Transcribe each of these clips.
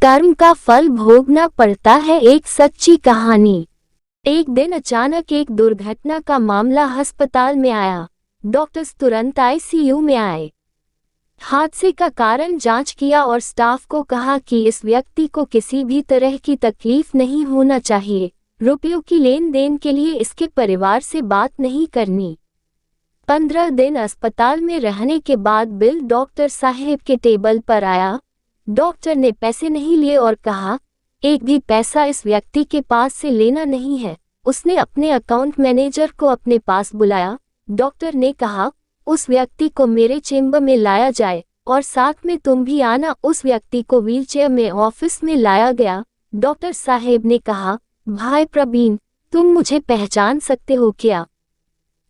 कर्म का फल भोगना पड़ता है। एक सच्ची कहानी। एक दिन अचानक एक दुर्घटना का मामला अस्पताल में आया। डॉक्टर्स तुरंत आईसीयू में आए। हादसे का कारण जांच किया और स्टाफ को कहा कि इस व्यक्ति को किसी भी तरह की तकलीफ नहीं होना चाहिए। रुपयों की लेन देन के लिए इसके परिवार से बात नहीं करनी। 15 दिन अस्पताल में रहने के बाद बिल डॉक्टर साहब के टेबल पर आया। डॉक्टर ने पैसे नहीं लिए और कहा, एक भी पैसा इस व्यक्ति के पास से लेना नहीं है। उसने अपने अकाउंट मैनेजर को अपने पास बुलाया। डॉक्टर ने कहा, उस व्यक्ति को मेरे चेंबर में लाया जाए और साथ में तुम भी आना। उस व्यक्ति को व्हीलचेयर में ऑफिस में लाया गया। डॉक्टर साहब ने कहा, भाई प्रवीण, तुम मुझे पहचान सकते हो क्या?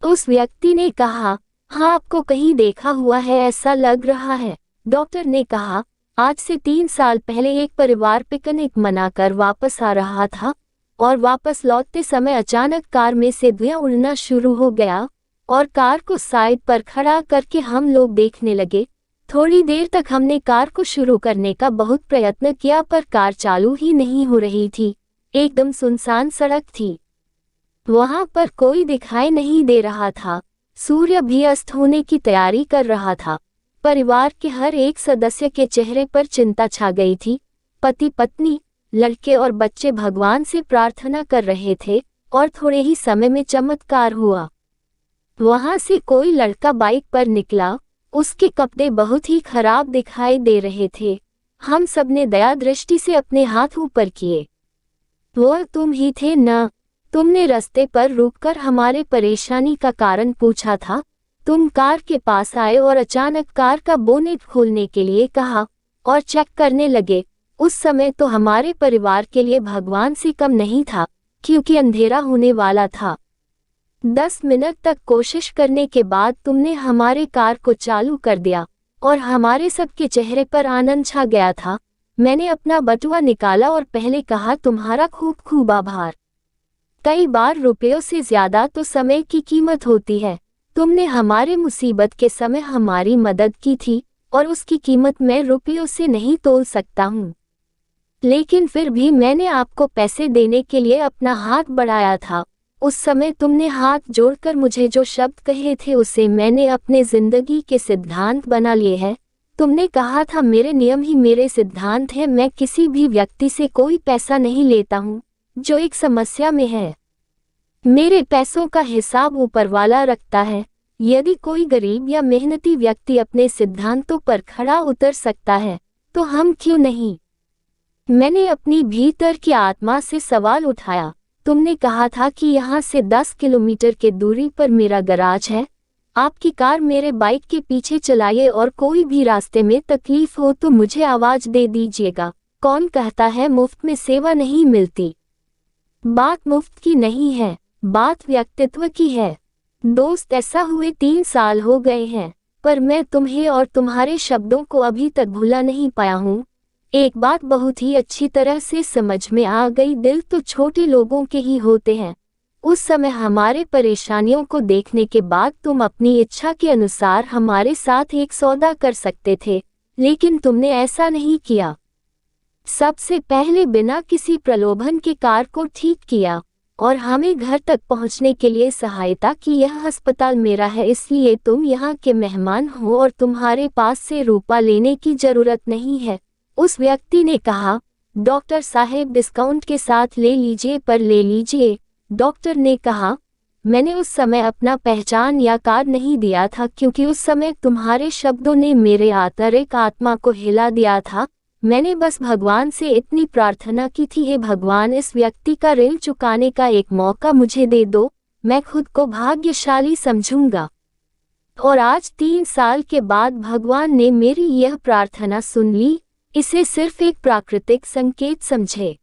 उस व्यक्ति ने कहा, हाँ, आपको कहीं देखा हुआ है, ऐसा लग रहा है। डॉक्टर ने कहा, आज से 3 साल पहले एक परिवार पिकनिक मनाकर वापस आ रहा था और वापस लौटते समय अचानक कार में से धुआं उड़ना शुरू हो गया और कार को साइड पर खड़ा करके हम लोग देखने लगे। थोड़ी देर तक हमने कार को शुरू करने का बहुत प्रयत्न किया पर कार चालू ही नहीं हो रही थी। एकदम सुनसान सड़क थी। वहां पर कोई दिखाई नहीं दे रहा था। सूर्य भी अस्त होने की तैयारी कर रहा था। परिवार के हर एक सदस्य के चेहरे पर चिंता छा गई थी। पति पत्नी, लड़के और बच्चे भगवान से प्रार्थना कर रहे थे और थोड़े ही समय में चमत्कार हुआ। वहां से कोई लड़का बाइक पर निकला। उसके कपड़े बहुत ही खराब दिखाई दे रहे थे। हम सबने दया दृष्टि से अपने हाथ ऊपर किए। वो तुम ही थे न? तुमने रास्ते पर रुककर हमारे परेशानी का कारण पूछा था। तुम कार के पास आए और अचानक कार का बोनेट खोलने के लिए कहा और चेक करने लगे। उस समय तो हमारे परिवार के लिए भगवान से कम नहीं था, क्योंकि अंधेरा होने वाला था। 10 मिनट तक कोशिश करने के बाद तुमने हमारे कार को चालू कर दिया और हमारे सबके चेहरे पर आनंद छा गया था। मैंने अपना बटुआ निकाला और पहले कहा, तुम्हारा खूब खूब आभार। कई बार रुपयों से ज्यादा तो समय की कीमत होती है। तुमने हमारे मुसीबत के समय हमारी मदद की थी और उसकी कीमत मैं रुपयों से नहीं तोल सकता हूँ। लेकिन फिर भी मैंने आपको पैसे देने के लिए अपना हाथ बढ़ाया था। उस समय तुमने हाथ जोड़कर मुझे जो शब्द कहे थे उसे मैंने अपने जिंदगी के सिद्धांत बना लिए हैं। तुमने कहा था, मेरे नियम ही मेरे सिद्धांत हैं। मैं किसी भी व्यक्ति से कोई पैसा नहीं लेता हूँ जो एक समस्या में है। मेरे पैसों का हिसाब ऊपर वाला रखता है। यदि कोई गरीब या मेहनती व्यक्ति अपने सिद्धांतों पर खड़ा उतर सकता है तो हम क्यों नहीं? मैंने अपनी भीतर की आत्मा से सवाल उठाया। तुमने कहा था कि यहाँ से 10 किलोमीटर के दूरी पर मेरा गराज है। आपकी कार मेरे बाइक के पीछे चलाइए और कोई भी रास्ते में तकलीफ हो तो मुझे आवाज दे दीजिएगा। कौन कहता है मुफ्त में सेवा नहीं मिलती? बात मुफ्त की नहीं है, बात व्यक्तित्व की है। दोस्त, ऐसा हुए 3 साल हो गए हैं पर मैं तुम्हें और तुम्हारे शब्दों को अभी तक भुला नहीं पाया हूँ। एक बात बहुत ही अच्छी तरह से समझ में आ गई, दिल तो छोटे लोगों के ही होते हैं। उस समय हमारे परेशानियों को देखने के बाद तुम अपनी इच्छा के अनुसार हमारे साथ एक सौदा कर सकते थे, लेकिन तुमने ऐसा नहीं किया। सबसे पहले बिना किसी प्रलोभन के कार को ठीक किया और हमें घर तक पहुंचने के लिए सहायता की। यह अस्पताल मेरा है, इसलिए तुम यहाँ के मेहमान हो और तुम्हारे पास से रुपया लेने की जरूरत नहीं है। उस व्यक्ति ने कहा, डॉक्टर साहब डिस्काउंट के साथ ले लीजिए पर ले लीजिए। डॉक्टर ने कहा, मैंने उस समय अपना पहचान या कार्ड नहीं दिया था क्योंकि उस समय तुम्हारे शब्दों ने मेरे आंतरिक आत्मा को हिला दिया था। मैंने बस भगवान से इतनी प्रार्थना की थी, हे भगवान, इस व्यक्ति का ऋण चुकाने का एक मौका मुझे दे दो। मैं खुद को भाग्यशाली समझूंगा। और आज 3 साल के बाद भगवान ने मेरी यह प्रार्थना सुन ली। इसे सिर्फ एक प्राकृतिक संकेत समझे।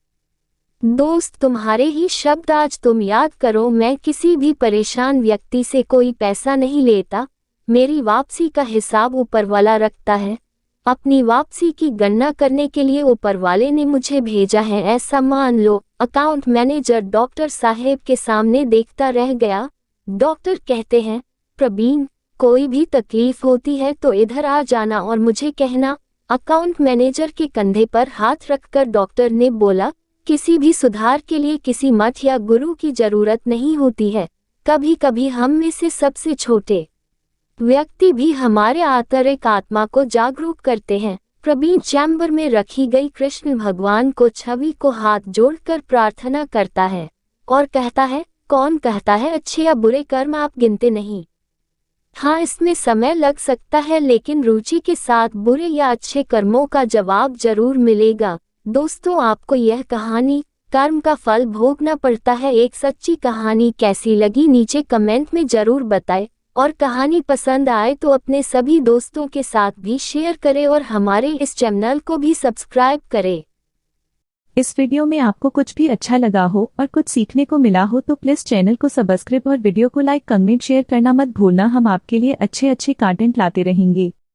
दोस्त, तुम्हारे ही शब्द आज तुम याद करो। मैं किसी भी परेशान व्यक्ति से कोई पैसा नहीं लेता। मेरी वापसी का हिसाब ऊपर वाला रखता है। अपनी वापसी की गणना करने के लिए ऊपर वाले ने मुझे भेजा है, ऐसा मान लो। अकाउंट मैनेजर डॉक्टर साहेब के सामने देखता रह गया। डॉक्टर कहते हैं, प्रवीण, कोई भी तकलीफ होती है तो इधर आ जाना और मुझे कहना। अकाउंट मैनेजर के कंधे पर हाथ रखकर डॉक्टर ने बोला, किसी भी सुधार के लिए किसी मठ या गुरु की जरूरत नहीं होती है। कभी कभी हम में से सबसे छोटे व्यक्ति भी हमारे आंतरिक आत्मा को जागरूक करते हैं। प्रवीण चैम्बर में रखी गई कृष्ण भगवान को छवि को हाथ जोड़कर प्रार्थना करता है और कहता है, कौन कहता है अच्छे या बुरे कर्म आप गिनते नहीं। हाँ, इसमें समय लग सकता है, लेकिन रुचि के साथ बुरे या अच्छे कर्मों का जवाब जरूर मिलेगा। दोस्तों, आपको यह कहानी कर्म का फल भोगना पड़ता है एक सच्ची कहानी कैसी लगी नीचे कमेंट में जरूर बताएं, और कहानी पसंद आए तो अपने सभी दोस्तों के साथ भी शेयर करें और हमारे इस चैनल को भी सब्सक्राइब करें। इस वीडियो में आपको कुछ भी अच्छा लगा हो और कुछ सीखने को मिला हो तो प्लीज चैनल को सब्सक्राइब और वीडियो को लाइक, कमेंट, शेयर करना मत भूलना। हम आपके लिए अच्छे कंटेंट लाते रहेंगे।